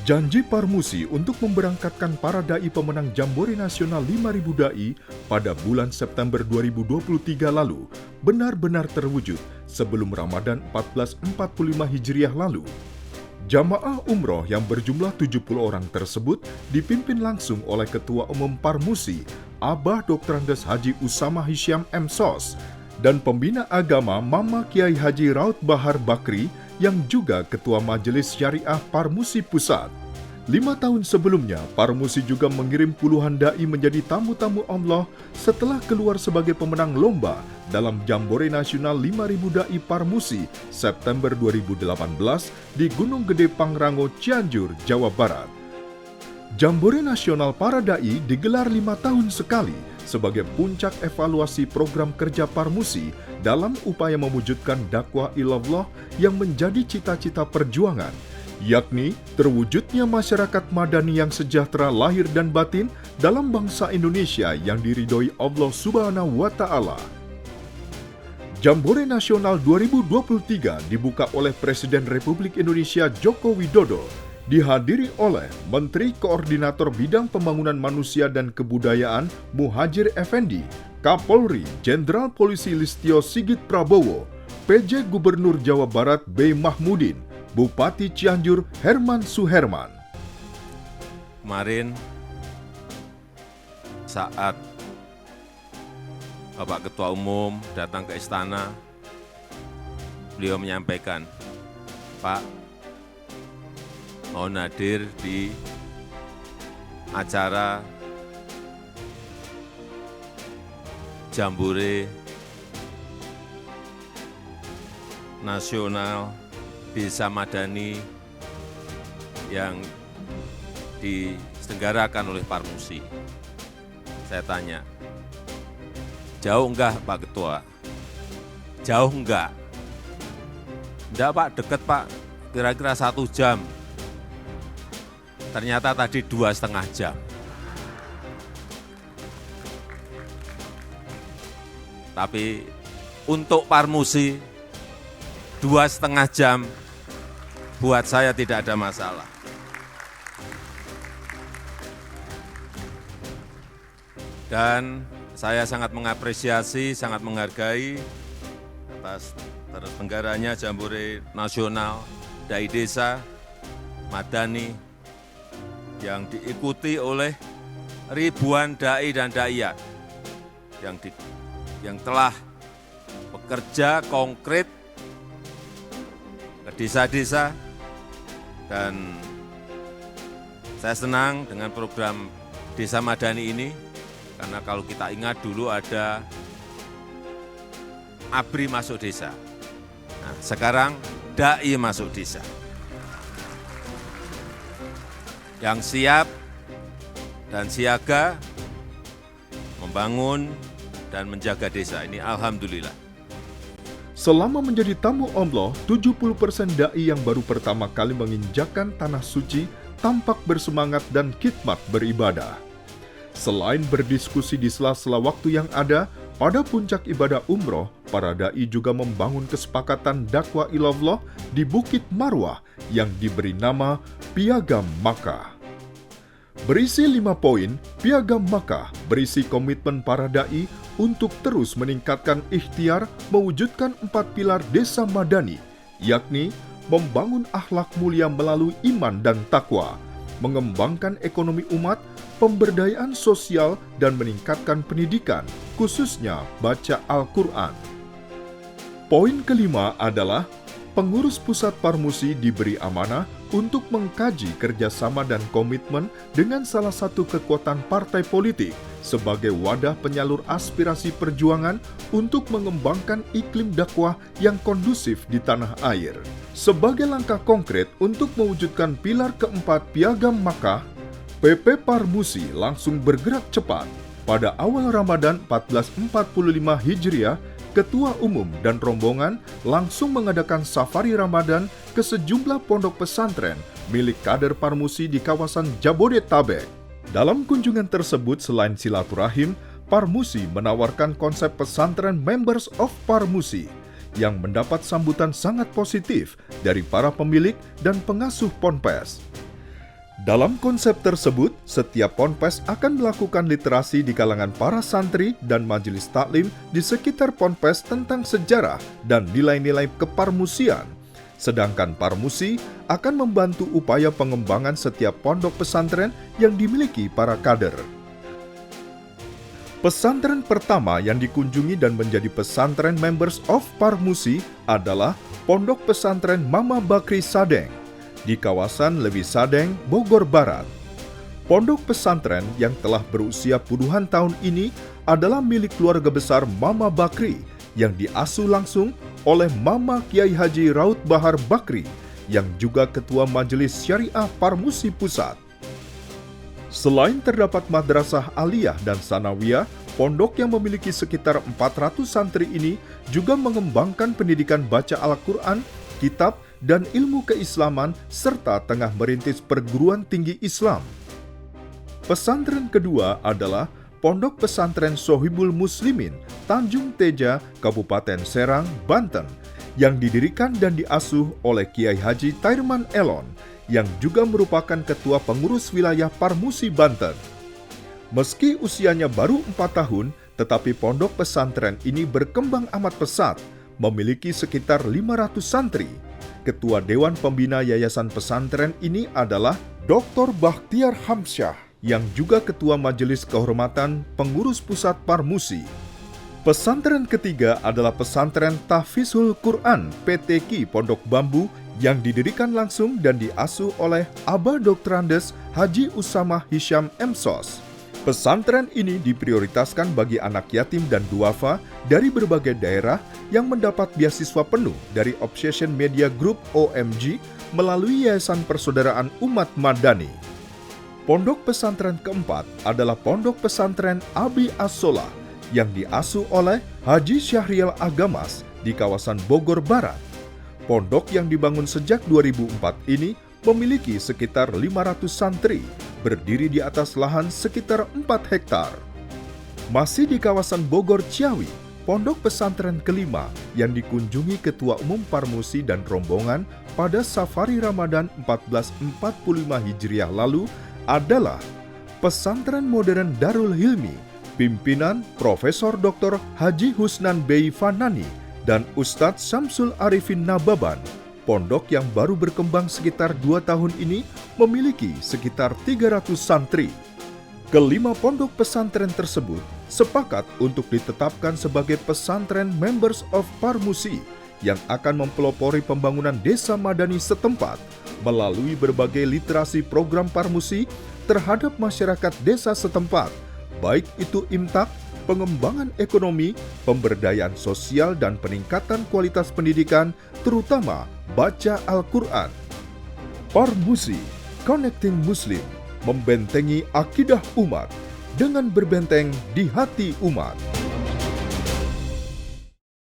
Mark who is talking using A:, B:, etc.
A: Janji Parmusi untuk memberangkatkan para dai pemenang Jambore Nasional 5.000 dai pada bulan September 2023 lalu benar-benar terwujud sebelum Ramadan 1445 Hijriah lalu. Jamaah umroh yang berjumlah 70 orang tersebut dipimpin langsung oleh Ketua Umum Parmusi, Abah Dr. Andes Haji Usama Hisyam M.Sos, dan Pembina Agama Mama Kiai Haji Raud Bahar Bakri yang juga Ketua Majelis Syariah Parmusi Pusat. 5 tahun sebelumnya, Parmusi juga mengirim puluhan dai menjadi tamu-tamu Allah setelah keluar sebagai pemenang lomba dalam Jambore Nasional 5.000 Dai Parmusi September 2018 di Gunung Gede Pangrango, Cianjur, Jawa Barat. Jambore Nasional para dai digelar 5 tahun sekali sebagai puncak evaluasi program kerja Parmusi dalam upaya mewujudkan dakwah ilallah yang menjadi cita-cita perjuangan, yakni terwujudnya masyarakat madani yang sejahtera lahir dan batin dalam bangsa Indonesia yang diridhoi Allah Subhanahu wa Ta'ala. Jambore Nasional 2023 dibuka oleh Presiden Republik Indonesia Joko Widodo, dihadiri oleh Menteri Koordinator Bidang Pembangunan Manusia dan Kebudayaan Muhadjir Effendi, Kapolri Jenderal Polisi Listio Sigit Prabowo, PJ Gubernur Jawa Barat B. Mahmudin, Bupati Cianjur Herman Suherman.
B: Kemarin saat Bapak Ketua Umum datang ke istana, beliau menyampaikan, Pak, mohon hadir di acara Jambore Nasional Desa Madani yang diselenggarakan oleh Parmusi. Saya tanya, jauh enggak Pak Ketua? Jauh enggak? Enggak Pak, dekat Pak, kira-kira 1 jam. Ternyata tadi 2,5 jam. Tapi untuk Parmusi 2,5 jam buat saya tidak ada masalah. Dan saya sangat mengapresiasi, sangat menghargai atas terselenggaranya Jambore Nasional Dai Desa Madani yang diikuti oleh ribuan dai dan daiyat yang telah bekerja konkret ke desa-desa, dan saya senang dengan program Desa Madani ini karena kalau kita ingat dulu ada ABRI masuk desa. Nah, sekarang dai masuk desa. Yang siap dan siaga membangun dan menjaga desa ini, alhamdulillah.
A: Selama menjadi tamu Allah, 70% dai yang baru pertama kali menginjakkan tanah suci tampak bersemangat dan khidmat beribadah. Selain berdiskusi di sela-sela waktu yang ada, pada puncak ibadah umroh, para dai juga membangun kesepakatan dakwah ilallah di Bukit Marwah yang diberi nama Piagam Makkah. Berisi 5 poin, Piagam Makkah berisi komitmen para dai untuk terus meningkatkan ikhtiar mewujudkan 4 pilar desa madani, yakni membangun akhlak mulia melalui iman dan takwa, mengembangkan ekonomi umat, pemberdayaan sosial, dan meningkatkan pendidikan, khususnya baca Al-Quran. Poin kelima adalah pengurus pusat Parmusi diberi amanah untuk mengkaji kerjasama dan komitmen dengan salah satu kekuatan partai politik sebagai wadah penyalur aspirasi perjuangan untuk mengembangkan iklim dakwah yang kondusif di tanah air. Sebagai langkah konkret untuk mewujudkan pilar keempat Piagam Makkah, PP Parmusi langsung bergerak cepat. Pada awal Ramadan 1445 Hijriah, Ketua Umum dan rombongan langsung mengadakan safari Ramadan ke sejumlah pondok pesantren milik kader Parmusi di kawasan Jabodetabek. Dalam kunjungan tersebut, selain silaturahim, Parmusi menawarkan konsep pesantren Members of Parmusi yang mendapat sambutan sangat positif dari para pemilik dan pengasuh ponpes. Dalam konsep tersebut, setiap ponpes akan melakukan literasi di kalangan para santri dan majelis taklim di sekitar ponpes tentang sejarah dan nilai-nilai keparmusian. Sedangkan Parmusi akan membantu upaya pengembangan setiap pondok pesantren yang dimiliki para kader. Pesantren pertama yang dikunjungi dan menjadi pesantren members of Parmusi adalah Pondok Pesantren Mama Bakri Sadeng di kawasan Lewi Sadeng, Bogor Barat. Pondok pesantren yang telah berusia puluhan tahun ini adalah milik keluarga besar Mama Bakri yang diasuh langsung oleh Mama Kiai Haji Raud Bahar Bakri yang juga Ketua Majelis Syariah Parmusi Pusat. Selain terdapat madrasah aliyah dan sanawiyah, pondok yang memiliki sekitar 400 santri ini juga mengembangkan pendidikan baca Al-Quran, kitab, dan ilmu keislaman serta tengah merintis perguruan tinggi Islam. Pesantren kedua adalah Pondok Pesantren Sohibul Muslimin, Tanjung Teja, Kabupaten Serang, Banten, yang didirikan dan diasuh oleh Kiai Haji Tairman Elon, yang juga merupakan Ketua Pengurus Wilayah Parmusi Banten. Meski usianya baru 4 tahun, tetapi pondok pesantren ini berkembang amat pesat, memiliki sekitar 500 santri. Ketua Dewan Pembina Yayasan Pesantren ini adalah Dr. Bakhtiar Hamsyah, yang juga Ketua Majelis Kehormatan Pengurus Pusat Parmusi. Pesantren ketiga adalah Pesantren Tahfizul Quran PTQ Pondok Bambu yang didirikan langsung dan diasuh oleh Aba Doktrandes Haji Usamah Hisham M.Sos. Pesantren ini diprioritaskan bagi anak yatim dan duafa dari berbagai daerah yang mendapat beasiswa penuh dari Obsession Media Group OMG melalui Yayasan Persaudaraan Umat Madani. Pondok pesantren keempat adalah Pondok Pesantren Abi As-Solah yang diasuh oleh Haji Syahrial Agamas di kawasan Bogor Barat. Pondok yang dibangun sejak 2004 ini memiliki sekitar 500 santri, berdiri di atas lahan sekitar 4 hektar. Masih di kawasan Bogor Ciawi, Pondok Pesantren kelima yang dikunjungi Ketua Umum Parmusi dan rombongan pada Safari Ramadan 1445 Hijriah lalu adalah Pesantren Modern Darul Hilmi, pimpinan Profesor Dr. Haji Husnan Bey Fanani dan Ustadz Syamsul Arifin Nababan. Pondok yang baru berkembang sekitar 2 tahun ini memiliki sekitar 300 santri. Kelima pondok pesantren tersebut sepakat untuk ditetapkan sebagai pesantren members of Parmusi yang akan mempelopori pembangunan desa madani setempat melalui berbagai literasi program Parmusi terhadap masyarakat desa setempat, baik itu imtak, pengembangan ekonomi, pemberdayaan sosial, dan peningkatan kualitas pendidikan, terutama baca Al-Quran. Parmusi, Connecting Muslim, membentengi akidah umat dengan berbenteng di hati umat.